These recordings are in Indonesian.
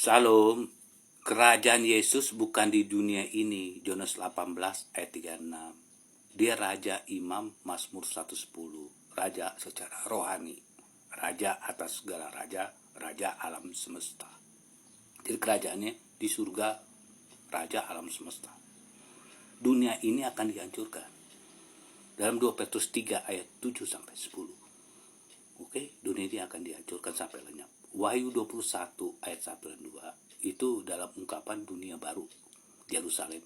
Salam, kerajaan Yesus bukan di dunia ini. Yohanes 18 ayat 36. Dia raja, imam, Mazmur 110. Raja secara rohani, raja atas segala raja, raja alam semesta. Jadi kerajaannya di surga, raja alam semesta. Dunia ini akan dihancurkan. Dalam 2 Petrus 3 ayat 7 sampai 10. Oke, dunia ini akan dihancurkan sampai lenyap. Wahyu 21 ayat 1 dan 2 itu dalam ungkapan dunia baru, Yerusalem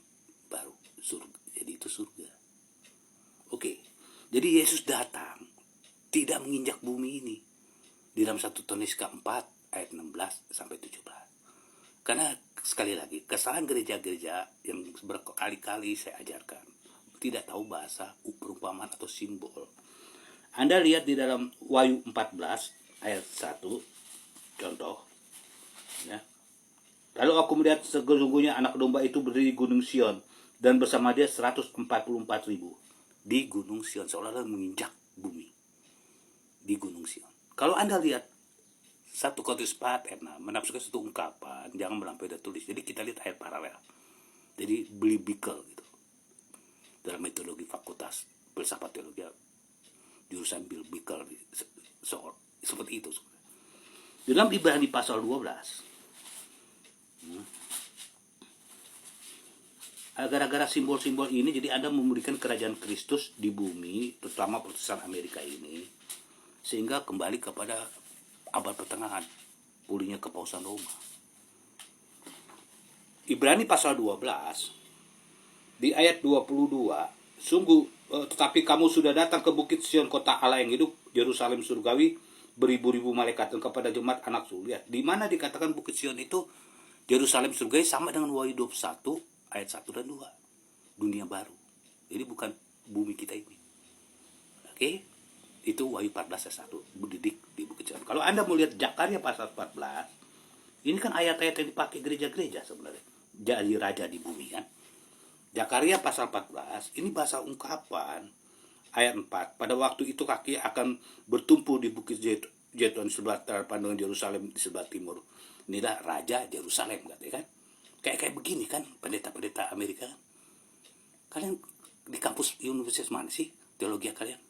baru, surga. Jadi itu surga. Oke, jadi Yesus datang tidak menginjak bumi ini di dalam 1 Tesalonika 4 ayat 16 sampai 17. Karena sekali lagi kesalahan gereja-gereja yang berkali-kali saya ajarkan, tidak tahu bahasa, perumpamaan atau simbol. Anda lihat di dalam Wahyu 14 ayat 1, contoh ya. Lalu aku melihat sesungguhnya anak domba itu berdiri di gunung Sion dan bersama dia 144.000 di gunung Sion, seolah-olah menginjak bumi di gunung Sion. Kalau Anda lihat 1 Korintus 4 ayat 6 menafsirkan satu ungkapan, jangan melampaui dan tulis. Jadi kita lihat ayat paralel. Jadi biblical gitu. Dalam metodologi fakultas filsafat teologi jurusan biblical seperti itu. Dalam Ibrani pasal 12, gara-gara simbol-simbol ini, jadi Anda memulihkan kerajaan Kristus di bumi, terutama Protestan Amerika ini, sehingga kembali kepada abad pertengahan, pulihnya kepausan Roma. Ibrani pasal 12, di ayat 22, sungguh, tetapi kamu sudah datang ke bukit Sion, kota Allah yang hidup, Yerusalem surgawi, beribu-ribu malaikat, dan kepada jemaat anak sulung. Lihat, di mana dikatakan bukit Sion itu Yerusalem surgawi, sama dengan Wahyu 21 ayat 1 dan 2. Dunia baru. Jadi bukan bumi kita ini. Oke? Itu Wahyu 14 ayat 1. Dididik di bukit Sion. Kalau Anda mau lihat Zakaria pasal 14, ini kan ayat-ayat yang dipakai gereja-gereja sebenarnya. Jadi raja di bumi kan. Zakaria pasal 14, ini bahasa ungkapan ayat 4. Pada waktu itu kaki akan bertumpu di bukit Zaitun sebelah terhadap dengan Yerusalem di sebelah timur. Inilah raja Yerusalem, katanya kan. Kayak begini kan pendeta-pendeta Amerika kan. Kalian di kampus universitas mana sih teologi kalian?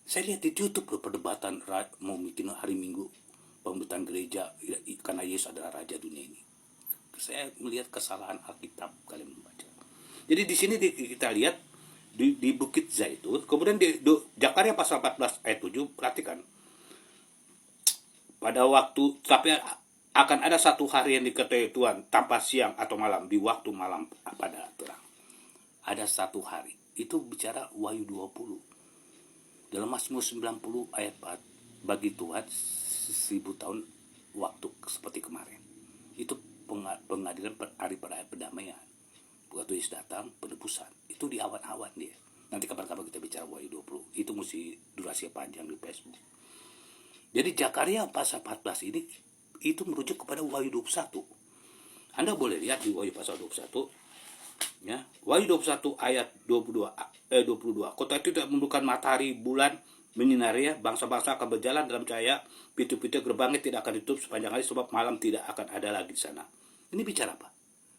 Saya lihat di YouTube perdebatan mau bikin hari Minggu pembukaan gereja karena Yesus adalah raja dunia ini. Saya melihat kesalahan Alkitab kalian membaca. Jadi di sini kita lihat di Bukit Zaitun, kemudian di Zakaria pasal 14 ayat 7, perhatikan. Pada waktu, tapi akan ada satu hari yang diketahui Tuhan tanpa siang atau malam, di waktu malam pada terang. Ada satu hari. Itu bicara Wahyu 20. Dalam Mazmur 90 ayat 4, bagi Tuhan 1000 tahun waktu seperti kemarin. Itu pengadilan hari perdamaian. Waktu Yesus datang, penebusan. Itu di awan-awan dia. Nanti kapan-kapan kita bicara Wahyu 20. Itu mesti durasi panjang di Facebook. Jadi Zakaria pasal 14 ini, itu merujuk kepada Wahyu 21. Anda boleh lihat di Wahyu pasal 21. Ya, Wahyu 21 ayat 22. Kota itu tidak menundukkan matahari, bulan, menyinarinya, bangsa-bangsa akan berjalan dalam cahaya, pintu-pintu gerbangnya tidak akan ditutup sepanjang hari, sebab malam tidak akan ada lagi di sana. Ini bicara apa?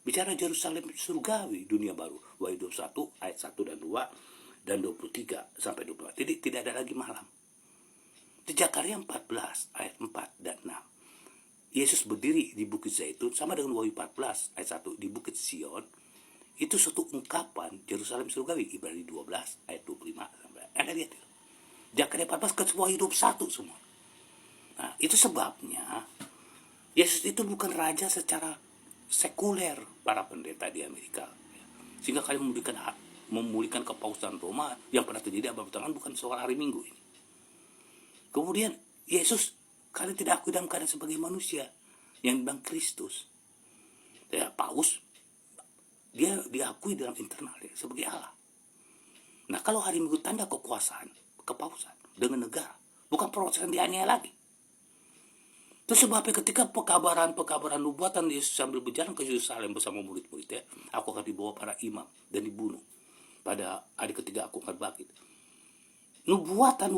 Bicara Yerusalem surgawi, dunia baru. Wahyu 21 ayat 1 dan 2 dan 23 sampai 24. Jadi tidak ada lagi malam. Di Zakaria 14 ayat 4 dan 6. Yesus berdiri di Bukit Zaitun sama dengan Wahyu 14 ayat 1 di Bukit Sion. Itu suatu ungkapan Yerusalem surgawi. Ibrani 12 ayat 25 sampai. Anda lihat itu. Zakaria 14 ke Wahyu 21 semua. Nah, itu sebabnya Yesus itu bukan raja secara sekuler para pendeta di Amerika, sehingga kalian memulihkan kepausan Roma yang pernah terjadi abad pertengahan bukan soal hari Minggu ini. Kemudian Yesus kalian tidak akui dalam keadaan sebagai manusia yang bilang Kristus. Ya, Paus dia diakui dalam internal dia sebagai Allah. Nah, kalau hari Minggu tanda kekuasaan kepausan dengan negara, bukan proses yang dianiaya lagi. Itu sebabnya ketika pekabaran nubuatan Yesus sambil berjalan ke Yerusalem bersama murid-muridnya, aku akan dibawa para imam dan dibunuh. Pada hari ketiga aku akan bangkit. Nubuatan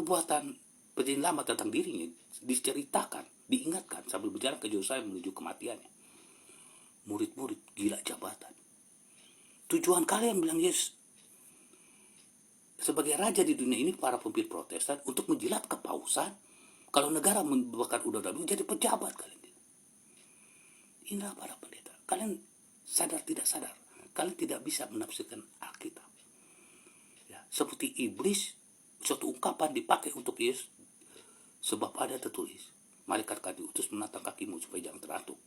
perjanjian lama tentang dirinya diceritakan diingatkan sambil berjalan ke Yerusalem menuju kematiannya. Murid-murid gila jabatan. Tujuan kalian, bilang Yesus, sebagai raja di dunia ini, para pemimpin Protestan, untuk menjilat kepausan. Kalau negara membakar undang-undang jadi pejabat kalian. Inilah para pendeta. Kalian sadar tidak sadar, kalian tidak bisa menafsirkan Alkitab. Ya, seperti iblis, suatu ungkapan dipakai untuk Yesus, sebab ada tertulis, malaikat akan diutus menatang kakimu supaya jangan terantuk.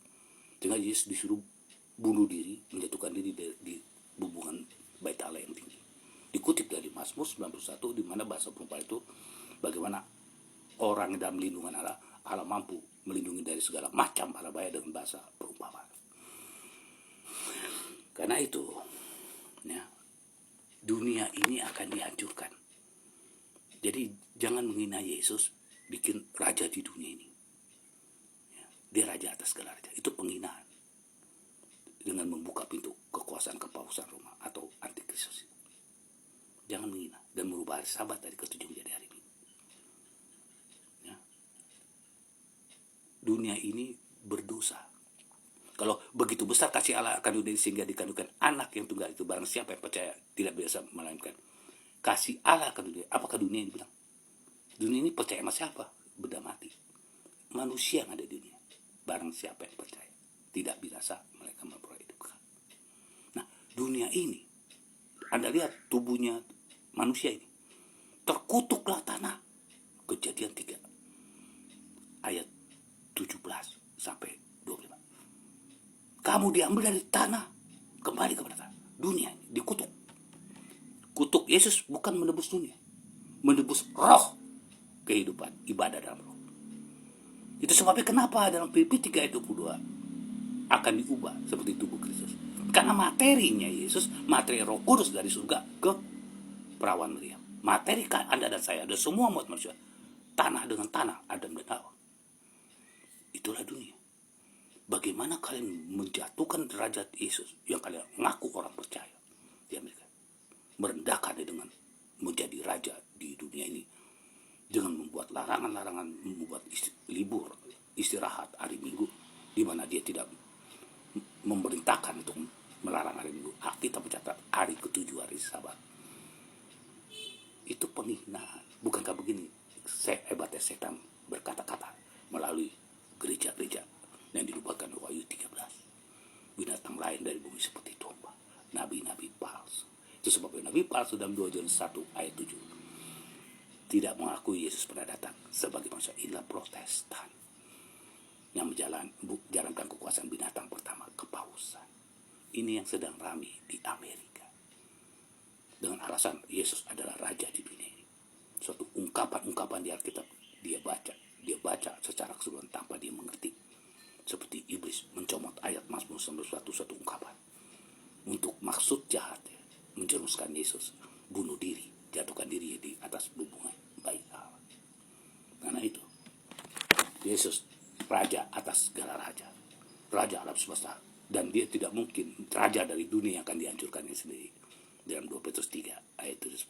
Dengan Yesus disuruh bunuh diri, menjatuhkan diri di hubungan bait Allah yang tinggi. Dikutip dari Mazmur 91, di mana bahasa perempuan itu, bagaimana orang dalam lindungan Allah, Allah mampu melindungi dari segala macam bara bahaya dengan bahasa perumpamaan. Karena itu, ya, dunia ini akan dihancurkan. Jadi jangan menghina Yesus bikin raja di dunia ini. Ya, dia raja atas segala raja. Itu penghinaan dengan membuka pintu kekuasaan kepausan Roma atau antikristus. Jangan menghina dan merubah hari Sabat dari ke-7 menjadi hari Minggu. Ya. Dunia ini berdosa. Kalau begitu besar kasih Allah akan dunia sehingga dikandungkan anak yang tunggal itu, barang siapa yang percaya tidak bisa melainkan kasih Allah akan dunia. Apakah dunia ini bilang? Dunia ini percaya sama siapa? Benda mati. Manusia yang ada di dunia. Barang siapa yang percaya tidak binasa mereka memperoleh hidup kekal. Nah, dunia ini, Anda lihat tubuhnya manusia ini, terkutuklah tanah. Kejadian 3 ayat 17 sampai 25. Kamu diambil dari tanah, kembali kepada tanah. Dunia dikutuk. Kutuk Yesus bukan menebus dunia, menebus roh kehidupan, ibadah dalam roh. Itu sebabnya kenapa dalam Filipi 3 ayat 22 akan diubah seperti tubuh Kristus. Karena materinya Yesus, materi Roh Kudus dari surga ke perawan Maryam. Materi Anda dan saya, ada semua umat manusia. Tanah dengan tanah, Adam dan Hawa. Itulah dunia. Bagaimana kalian menjatuhkan derajat Yesus yang kalian ngaku orang percaya di Amerika, merendahkan dia dengan menjadi raja di dunia ini, dengan membuat larangan-larangan, membuat libur, istirahat hari Minggu, di mana dia tidak memerintahkan untuk melarang hari Minggu. Kita mencatat hari ke-7 hari Sabat. Itu penghinaan. Bukankah begini hebatnya setan berkata-kata melalui gereja-gereja yang dilupakan Wahyu 13. Binatang lain dari bumi seperti domba, nabi-nabi palsu. Itu sebabnya nabi palsu dalam 2 Yohanes 1 ayat 7 tidak mengakui Yesus pernah datang sebagai manusia. Inilah Protestan yang menjalankan kekuasaan binatang pertama, kepausan. Ini yang sedang ramai di Amerika dengan alasan Yesus adalah raja di dunia ini. Suatu ungkapan-ungkapan di Alkitab dia baca secara keseluruhan tanpa dia mengerti. Seperti iblis mencomot ayat Mazmur 91, suatu ungkapan untuk maksud jahatnya, menjerumuskan Yesus bunuh diri, jatuhkan diri di atas hubungan baik Allah. Karena itu Yesus raja atas segala raja, raja alam semesta, dan dia tidak mungkin raja dari dunia yang akan dihancurkannya sendiri. Dalam 2 Petrus 3 ayat 10.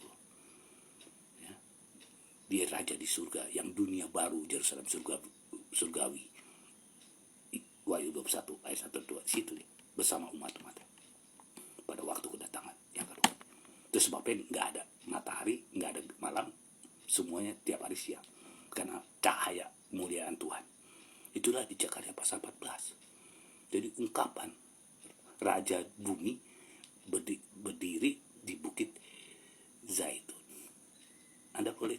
Ya. Dia raja di surga, yang dunia baru, Yerusalem surgawi. Wahyu 21 ayat 1-2, situ dia bersama umat-umatnya pada waktu kedatangan yang kedua. Itu sebabnya nggak ada matahari, nggak ada malam, semuanya tiap hari siang, karena cahaya kemuliaan Tuhan. Itulah di Zakaria pasal 14. Jadi ungkapan raja bumi berdiri di bukit Zaitun. Anda boleh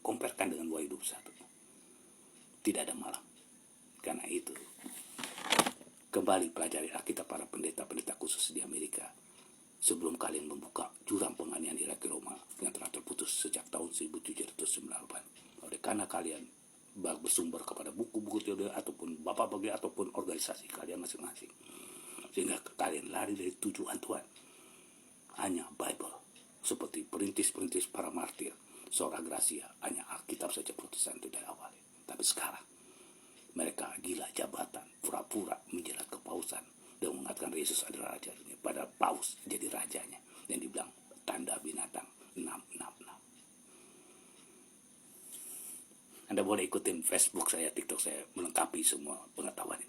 komparkan dengan Wahyu 21. Tidak ada malam. Karena itu kembali pelajari Alkitab para pendeta-pendeta khusus di Amerika sebelum kalian membuka jurang penganiayaan Irak Roma yang telah terputus sejak tahun 1798. Oleh karena kalian bersumber kepada buku-buku teologi ataupun bapak bagi ataupun organisasi kalian masing-masing, sehingga kalian lari dari tujuan Tuhan. Hanya Bible, seperti perintis-perintis para martir, Sola Gracia, hanya Alkitab saja Protestan itu dari awal. Tapi sekarang mereka gila jabatan, pura-pura menjilat kepausan dan mengatakan Yesus adalah raja dunia. Padahal paus jadi rajanya yang dibilang tanda binatang 666. Anda Anda boleh ikutin Facebook saya, TikTok saya, melengkapi semua pengetahuan